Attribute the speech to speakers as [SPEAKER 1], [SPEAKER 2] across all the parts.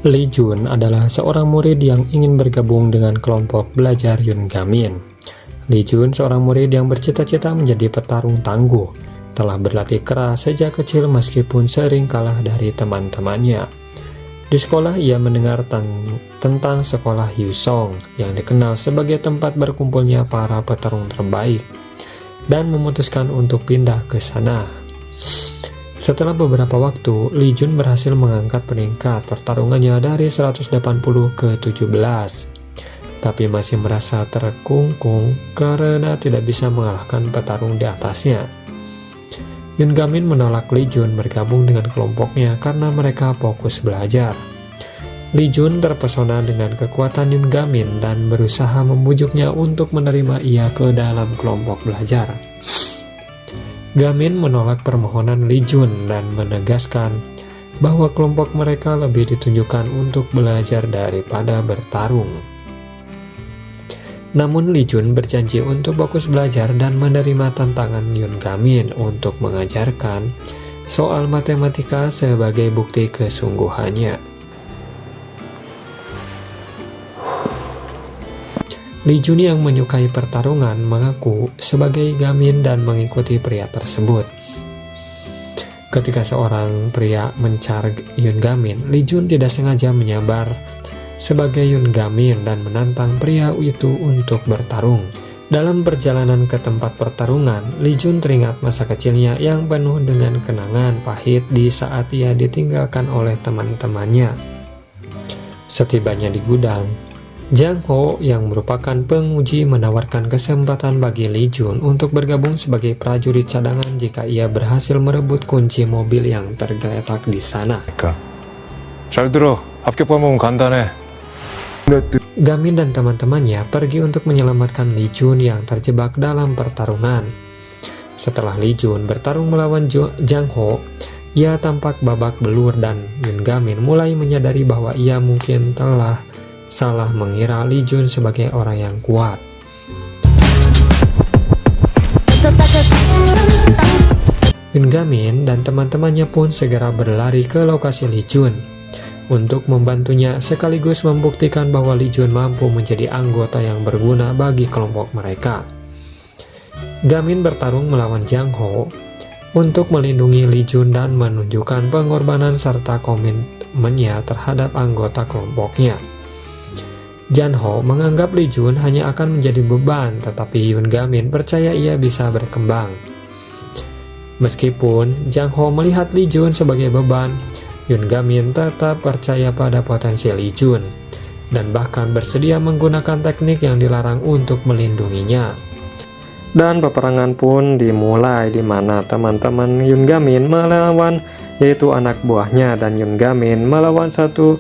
[SPEAKER 1] Li Jun adalah seorang murid yang ingin bergabung dengan kelompok belajar Yun Gamin. Li Jun seorang murid yang bercita-cita menjadi petarung tangguh, telah berlatih keras sejak kecil meskipun sering kalah dari teman-temannya. Di sekolah ia mendengar tentang sekolah Yusong yang dikenal sebagai tempat berkumpulnya para petarung terbaik dan memutuskan untuk pindah ke sana. Setelah beberapa waktu, Li Jun berhasil mengangkat peringkat pertarungannya dari 180 ke 17, tapi masih merasa terkungkung karena tidak bisa mengalahkan petarung di atasnya. Yun Gamin menolak Li Jun bergabung dengan kelompoknya karena mereka fokus belajar. Li Jun terpesona dengan kekuatan Yun Gamin dan berusaha membujuknya untuk menerima ia ke dalam kelompok belajar. Gamin menolak permohonan Li Jun dan menegaskan bahwa kelompok mereka lebih ditunjukkan untuk belajar daripada bertarung. Namun Li Jun berjanji untuk fokus belajar dan menerima tantangan Yun Gamin untuk mengajarkan soal matematika sebagai bukti kesungguhannya. Li Jun yang menyukai pertarungan mengaku sebagai Gamin dan mengikuti pria tersebut. Ketika seorang pria mencar Yun Gamin, Li Jun tidak sengaja menyabar sebagai Yun Gamin dan menantang pria itu untuk bertarung. Dalam perjalanan ke tempat pertarungan, Li Jun teringat masa kecilnya yang penuh dengan kenangan pahit di saat ia ditinggalkan oleh teman-temannya. Setibanya di gudang, Jang Ho yang merupakan penguji menawarkan kesempatan bagi Li Jun untuk bergabung sebagai prajurit cadangan jika ia berhasil merebut kunci mobil yang tergeletak di sana.
[SPEAKER 2] 잘 들어. 합격 과목은 간단해.
[SPEAKER 1] Gamin dan teman-temannya pergi untuk menyelamatkan Li Jun yang terjebak dalam pertarungan. Setelah Li Jun bertarung melawan Jang Ho, ia tampak babak belur dan Yun Gamin mulai menyadari bahwa ia mungkin telah salah mengira Li Jun sebagai orang yang kuat. Yun Gamin dan teman-temannya pun segera berlari ke lokasi Li Jun untuk membantunya sekaligus membuktikan bahwa Li Jun mampu menjadi anggota yang berguna bagi kelompok mereka. Gamin bertarung melawan Jang Ho untuk melindungi Li Jun dan menunjukkan pengorbanan serta komitmennya terhadap anggota kelompoknya. Jang Ho menganggap Li Jun hanya akan menjadi beban, tetapi Yun Gamin percaya ia bisa berkembang. Meskipun Jang Ho melihat Li Jun sebagai beban, Yun Gamin tetap percaya pada potensi Li Jun dan bahkan bersedia menggunakan teknik yang dilarang untuk melindunginya. Dan peperangan pun dimulai di mana teman-teman Yun Gamin melawan yaitu anak buahnya dan Yun Gamin melawan satu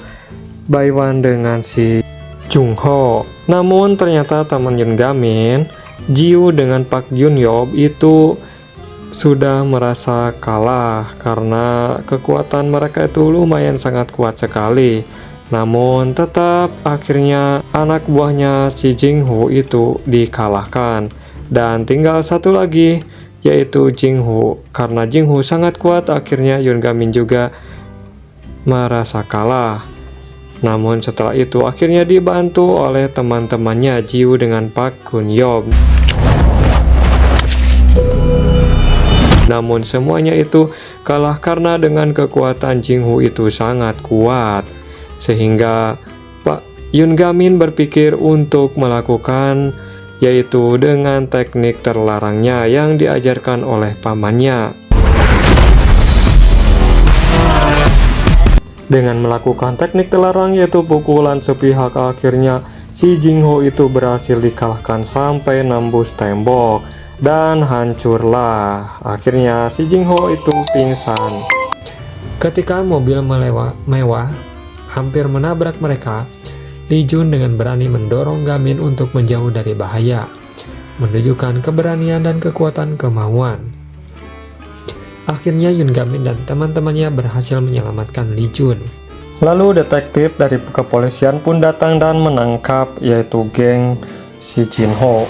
[SPEAKER 1] by one dengan si Jung Ho. Namun ternyata teman Yun Gamin, Jiu dengan Pak Jun Yob itu sudah merasa kalah karena kekuatan mereka itu lumayan sangat kuat sekali. Namun tetap akhirnya anak buahnya si Jing Ho itu dikalahkan dan tinggal satu lagi yaitu Jing Ho. Karena Jing Ho sangat kuat, akhirnya Yun Gamin juga merasa kalah. Namun setelah itu akhirnya dibantu oleh teman-temannya Jiu dengan Pak Kun Yob. Namun semuanya itu kalah karena dengan kekuatan Jing Ho itu sangat kuat, sehingga Pak Yun Gamin berpikir untuk melakukan yaitu dengan teknik terlarangnya yang diajarkan oleh pamannya. Dengan melakukan teknik terlarang yaitu pukulan sepihak, akhirnya si Jing Ho itu berhasil dikalahkan sampai nembus tembok dan hancurlah. Akhirnya si Jing Ho itu pingsan. Ketika mobil mewah hampir menabrak mereka, Li Jun dengan berani mendorong Gamin untuk menjauh dari bahaya, menunjukkan keberanian dan kekuatan kemauan. Akhirnya Yun Gamin dan teman-temannya berhasil menyelamatkan Li Jun. Lalu detektif dari kepolisian pun datang dan menangkap yaitu geng si Jin Ho.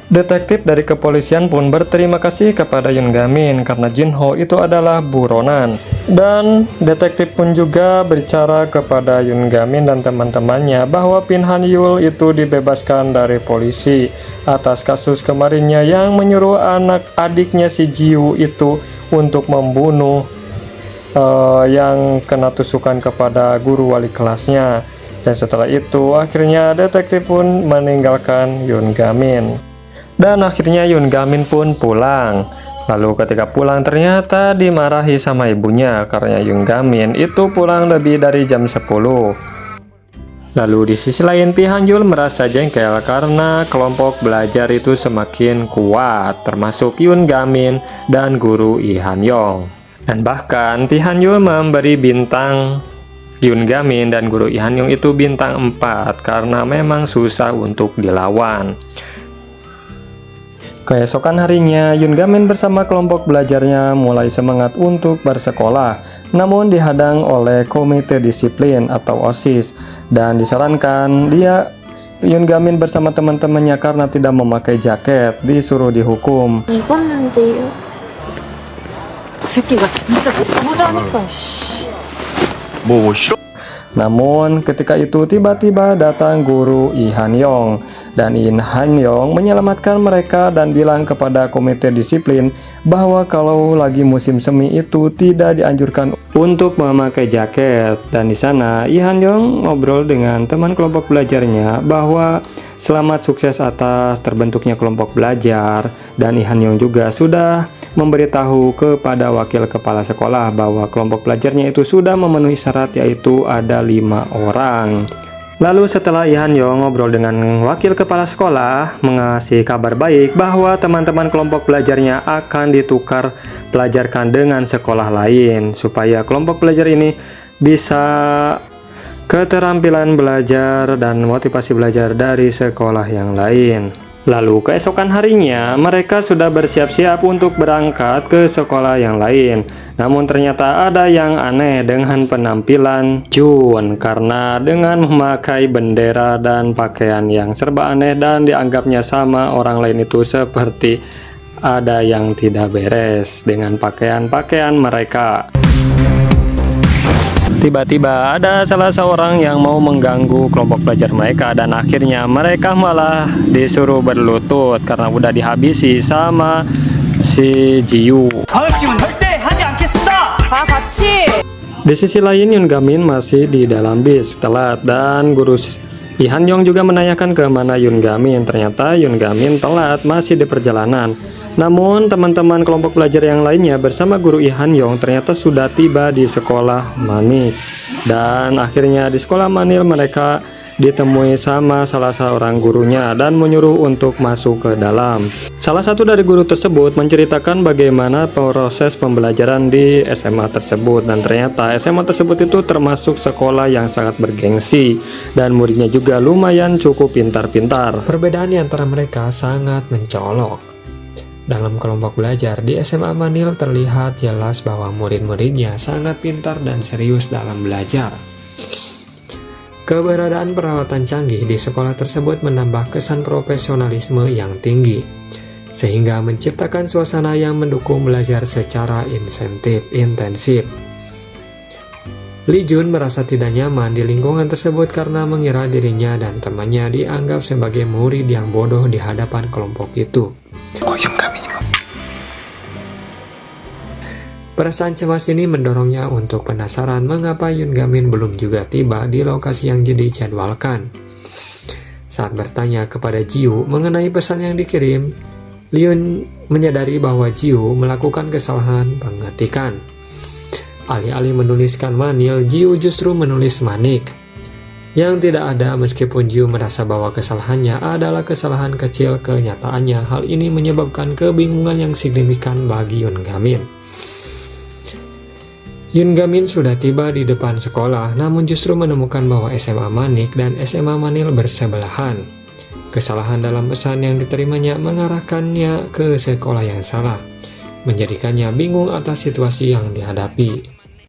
[SPEAKER 3] Detektif dari kepolisian pun berterima kasih kepada Yoon Gamin karena Jinho itu adalah buronan. Dan detektif pun juga berbicara kepada Yoon Gamin dan teman-temannya bahwa Pin Han Yul itu dibebaskan dari polisi atas kasus kemarinnya yang menyuruh anak adiknya si Jiwoo itu untuk membunuh yang kena tusukan kepada guru wali kelasnya. Dan setelah itu akhirnya detektif pun meninggalkan Yoon Gamin. Dan akhirnya Yoon Gamin pun pulang. Lalu ketika pulang ternyata dimarahi sama ibunya karena Yoon Gamin itu pulang lebih dari jam 10. Lalu di sisi lain Pi Han Yul merasa jengkel karena kelompok belajar itu semakin kuat, termasuk Yoon Gamin dan guru Lee Han Yong. Dan bahkan Pi Han Yul memberi bintang Yoon Gamin dan guru Lee Han Yong itu bintang 4 karena memang susah untuk dilawan. Keesokan harinya, Yoon Gamin bersama kelompok belajarnya mulai semangat untuk bersekolah, namun dihadang oleh komite disiplin atau OSIS, dan disarankan Yoon Gamin bersama teman-temannya karena tidak memakai jaket disuruh dihukum.
[SPEAKER 4] 입었는데요. 새끼가 진짜 못하니까 씨.
[SPEAKER 2] 뭐 싫어?
[SPEAKER 3] Namun ketika itu tiba-tiba datang guru Lee Han Yong, dan Lee Han Yong menyelamatkan mereka dan bilang kepada komite disiplin bahwa kalau lagi musim semi itu tidak dianjurkan untuk memakai jaket. Dan di sana Lee Han Yong ngobrol dengan teman kelompok belajarnya bahwa selamat sukses atas terbentuknya kelompok belajar, dan Lee Han Yong juga sudah memberitahu kepada wakil kepala sekolah bahwa kelompok belajarnya itu sudah memenuhi syarat, yaitu ada 5 orang. Lalu setelah Lee Han Yong ngobrol dengan wakil kepala sekolah, mengasih kabar baik bahwa teman-teman kelompok belajarnya akan ditukar pelajarkan dengan sekolah lain supaya kelompok belajar ini bisa keterampilan belajar dan motivasi belajar dari sekolah yang lain. Lalu keesokan harinya mereka sudah bersiap-siap untuk berangkat ke sekolah yang lain. Namun ternyata ada yang aneh dengan penampilan Jun karena dengan memakai bendera dan pakaian yang serba aneh dan dianggapnya sama orang lain itu seperti ada yang tidak beres dengan pakaian-pakaian mereka. Tiba-tiba ada salah seorang yang mau mengganggu kelompok belajar mereka, dan akhirnya mereka malah disuruh berlutut karena udah dihabisi sama si Jiwoo. Di sisi lain Yoon Gamin masih di dalam bis telat, dan guru Lee Han Yong juga menanyakan ke mana Yoon Gamin. Ternyata Yoon Gamin telat masih di perjalanan. Namun teman-teman kelompok belajar yang lainnya bersama guru Lee Han Yong ternyata sudah tiba di sekolah Manik. Dan akhirnya di sekolah Manil mereka ditemui sama salah seorang gurunya dan menyuruh untuk masuk ke dalam. Salah satu dari guru tersebut menceritakan bagaimana proses pembelajaran di SMA tersebut, dan ternyata SMA tersebut itu termasuk sekolah yang sangat bergengsi dan muridnya juga lumayan cukup pintar-pintar.
[SPEAKER 1] Perbedaan di antara mereka sangat mencolok. Dalam kelompok belajar di SMA Manil terlihat jelas bahwa murid-muridnya sangat pintar dan serius dalam belajar. Keberadaan peralatan canggih di sekolah tersebut menambah kesan profesionalisme yang tinggi, sehingga menciptakan suasana yang mendukung belajar secara intensif. Lee Jun merasa tidak nyaman di lingkungan tersebut karena mengira dirinya dan temannya dianggap sebagai murid yang bodoh di hadapan kelompok itu. Perasaan cemas ini mendorongnya untuk penasaran mengapa Yoon Gamin belum juga tiba di lokasi yang dijadwalkan. Saat bertanya kepada Jiwoo mengenai pesan yang dikirim, Yoon menyadari bahwa Jiwoo melakukan kesalahan pengetikan. Alih-alih menuliskan Manil, Jiwoo justru menulis Manik. Yang tidak ada meskipun Jiwoo merasa bahwa kesalahannya adalah kesalahan kecil, kenyataannya hal ini menyebabkan kebingungan yang signifikan bagi Yoon Gamin. Yoon Gamin sudah tiba di depan sekolah, namun justru menemukan bahwa SMA Manik dan SMA Manil bersebelahan. Kesalahan dalam pesan yang diterimanya mengarahkannya ke sekolah yang salah, menjadikannya bingung atas situasi yang dihadapi.